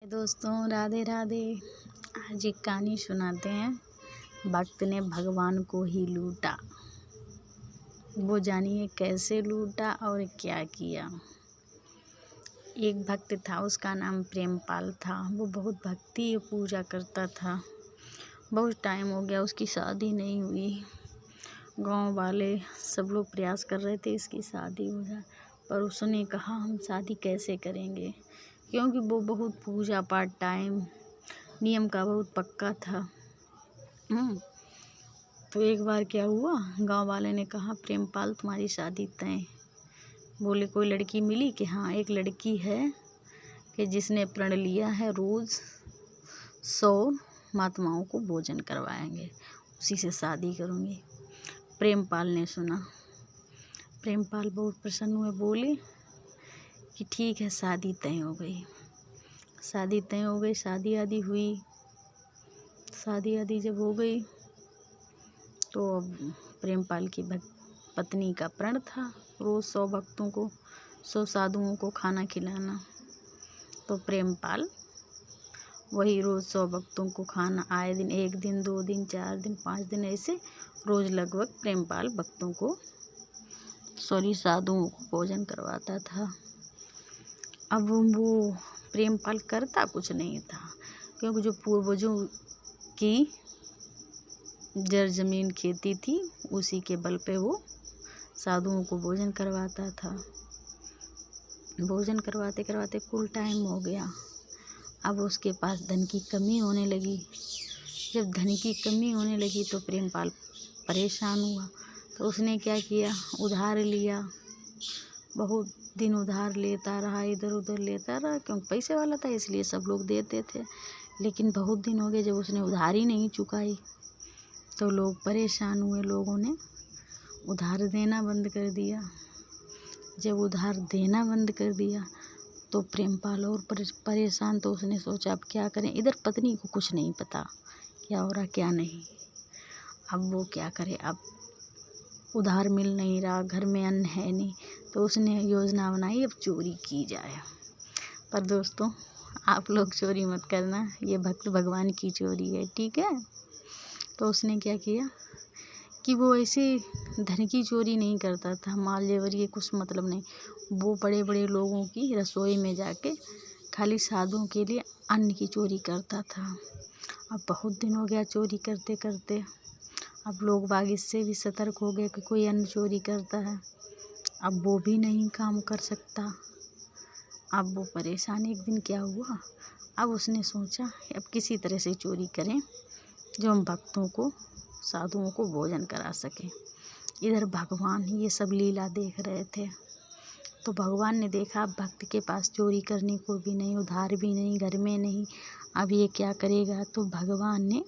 दोस्तों राधे राधे। आज एक कहानी सुनाते हैं। भक्त ने भगवान को ही लूटा। वो जानिए कैसे लूटा और क्या किया। एक भक्त था, उसका नाम प्रेमपाल था। वो बहुत भक्ति और पूजा करता था। बहुत टाइम हो गया उसकी शादी नहीं हुई। गांव वाले सब लोग प्रयास कर रहे थे इसकी शादी हो जाए, पर उसने कहा हम शादी कैसे करेंगे, क्योंकि वो बहुत पूजा पाठ टाइम नियम का बहुत पक्का था। तो एक बार क्या हुआ, गांव वाले ने कहा प्रेमपाल तुम्हारी शादी तय। बोले कोई लड़की मिली कि हाँ, एक लड़की है कि जिसने प्रण लिया है रोज़ 100 महात्माओं को भोजन करवाएंगे, उसी से शादी करूँगी। प्रेमपाल ने सुना। प्रेमपाल बहुत प्रसन्न हुए, बोले कि ठीक है, शादी तय हो गई। शादी तय हो गई, शादी आदि हुई। शादी आदि जब हो गई तो अब प्रेमपाल की पत्नी का प्रण था रोज़ 100 भक्तों को, 100 साधुओं को खाना खिलाना। तो प्रेमपाल वही रोज़ 100 भक्तों को खाना, आए दिन 1 दिन 2 दिन 4 दिन 5 दिन, ऐसे रोज़ लगभग प्रेमपाल भक्तों को साधुओं को भोजन करवाता था। अब वो प्रेमपाल करता कुछ नहीं था, क्योंकि जो पूर्वजों की जर जमीन खेती थी उसी के बल पे वो साधुओं को भोजन करवाता था। भोजन करवाते करवाते कुल टाइम हो गया। अब उसके पास धन की कमी होने लगी। जब धन की कमी होने लगी तो प्रेमपाल परेशान हुआ। तो उसने क्या किया, उधार लिया। बहुत दिन उधार लेता रहा, इधर उधर लेता रहा, क्योंकि पैसे वाला था इसलिए सब लोग देते थे। लेकिन बहुत दिन हो गए जब उसने उधार ही नहीं चुकाई तो लोग परेशान हुए। लोगों ने उधार देना बंद कर दिया। जब उधार देना बंद कर दिया तो प्रेमपाल और परेशान। तो उसने सोचा अब क्या करें। इधर पत्नी को कुछ नहीं पता क्या हो रहा क्या नहीं। अब वो क्या करे, अब उधार मिल नहीं रहा, घर में अन्न है नहीं। तो उसने योजना बनाई अब चोरी की जाए। पर दोस्तों आप लोग चोरी मत करना, ये भक्त भगवान की चोरी है, ठीक है। तो उसने क्या किया कि वो ऐसे धन की चोरी नहीं करता था, माल जेवर ये कुछ मतलब नहीं। वो बड़े बड़े लोगों की रसोई में जाके खाली साधुओं के लिए अन्न की चोरी करता था। अब बहुत दिन हो गया चोरी करते करते। अब लोग बाग इससे भी सतर्क हो गए कि कोई अन्न चोरी करता है, अब वो भी नहीं काम कर सकता। अब वो परेशान। एक दिन क्या हुआ, अब उसने सोचा अब किसी तरह से चोरी करें जो हम भक्तों को साधुओं को भोजन करा सकें। इधर भगवान ये सब लीला देख रहे थे। तो भगवान ने देखा अब भक्त के पास चोरी करने को भी नहीं, उधार भी नहीं, घर में नहीं, अब ये क्या करेगा। तो भगवान ने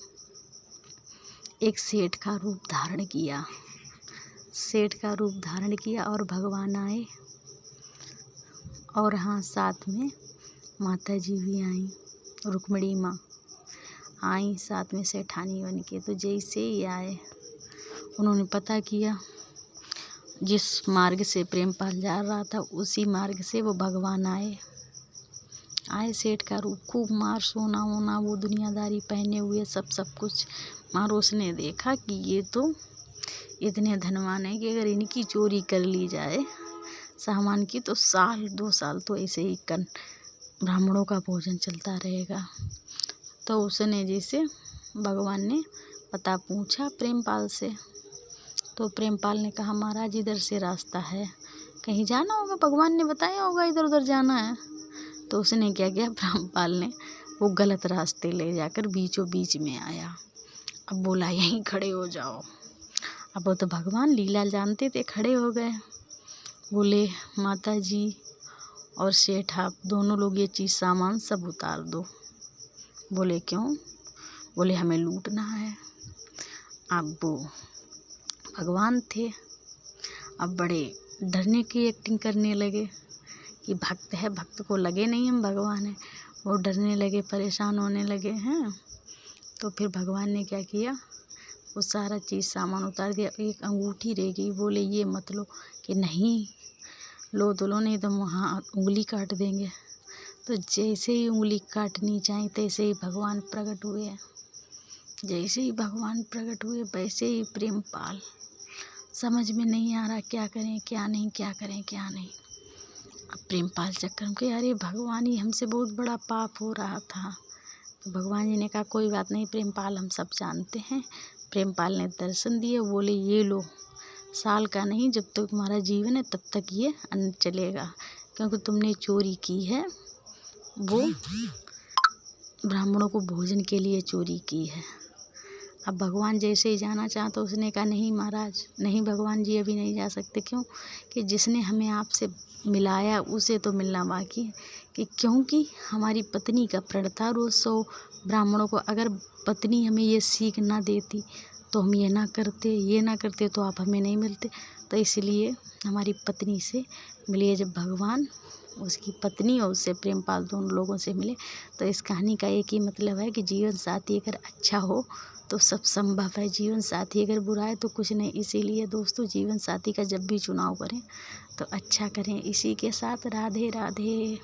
एक सेठ का रूप धारण किया। सेठ का रूप धारण किया और भगवान आए। और हाँ, साथ में माता जी भी आई, रुक्मिणी माँ आई साथ में सेठानी बन के। तो जैसे ही आए उन्होंने पता किया जिस मार्ग से प्रेमपाल जा रहा था उसी मार्ग से वो भगवान आए सेठ का रूप, खूब मार सोना वोना वो दुनियादारी पहने हुए सब कुछ। मार उसने देखा कि ये तो इतने धनवान है कि अगर इनकी चोरी कर ली जाए सामान की तो 1-2 साल तो ऐसे ही ब्राह्मणों का भोजन चलता रहेगा। तो उसने जैसे भगवान ने पता पूछा प्रेमपाल से। तो प्रेमपाल ने कहा महाराज इधर से रास्ता है, कहीं जाना होगा, भगवान ने बताया होगा इधर उधर जाना है। तो उसने क्या किया, प्रेमपाल ने वो गलत रास्ते ले जाकर बीचों बीच में आया। अब बोला यहीं खड़े हो जाओ। अब वो तो भगवान लीला जानते थे, खड़े हो गए। बोले माता जी और सेठ आप दोनों लोग ये चीज़ सामान सब उतार दो। बोले क्यों। बोले हमें लूटना है। अब वो भगवान थे, अब बड़े डरने की एक्टिंग करने लगे कि भक्त है, भक्त को लगे नहीं हम भगवान हैं। वो डरने लगे, परेशान होने लगे हैं। तो फिर भगवान ने क्या किया, वो सारा चीज़ सामान उतार दिया। एक अंगूठी रह गई, बोले ये मत लो। कि नहीं लो तो लो, नहीं तो वहाँ उंगली काट देंगे। तो जैसे ही उंगली काटनी चाही तैसे ही भगवान प्रकट हुए। जैसे ही भगवान प्रकट हुए वैसे ही प्रेमपाल, समझ में नहीं आ रहा क्या करें क्या नहीं, क्या करें क्या नहीं। अब प्रेमपाल चक्कर में कि अरे भगवान, ही हमसे बहुत बड़ा पाप हो रहा था। तो भगवान जी ने कहा कोई बात नहीं प्रेमपाल, हम सब जानते हैं। प्रेमपाल ने दर्शन दिए, बोले ये लो, साल का नहीं, जब तक तुम्हारा जीवन है तब तक ये अन्न चलेगा, क्योंकि तुमने चोरी की है, वो ब्राह्मणों को भोजन के लिए चोरी की है। अब भगवान जैसे ही जाना चाहा तो उसने कहा नहीं महाराज, नहीं भगवान जी अभी नहीं जा सकते। क्यों? कि जिसने हमें आपसे मिलाया उसे तो मिलना बाकी है। कि क्योंकि हमारी पत्नी का प्रण था रोज 100 ब्राह्मणों को, अगर पत्नी हमें ये सीख ना देती तो हम ये ना करते तो आप हमें नहीं मिलते। तो इसलिए हमारी पत्नी से मिलिए। जब भगवान उसकी पत्नी और उससे प्रेमपाल दोनों लोगों से मिले, तो इस कहानी का एक ही मतलब है कि जीवन साथी अगर अच्छा हो तो सब संभव है, जीवन साथी अगर बुरा है तो कुछ नहीं। इसीलिए दोस्तों, जीवन साथी का जब भी चुनाव करें तो अच्छा करें। इसी के साथ राधे राधे।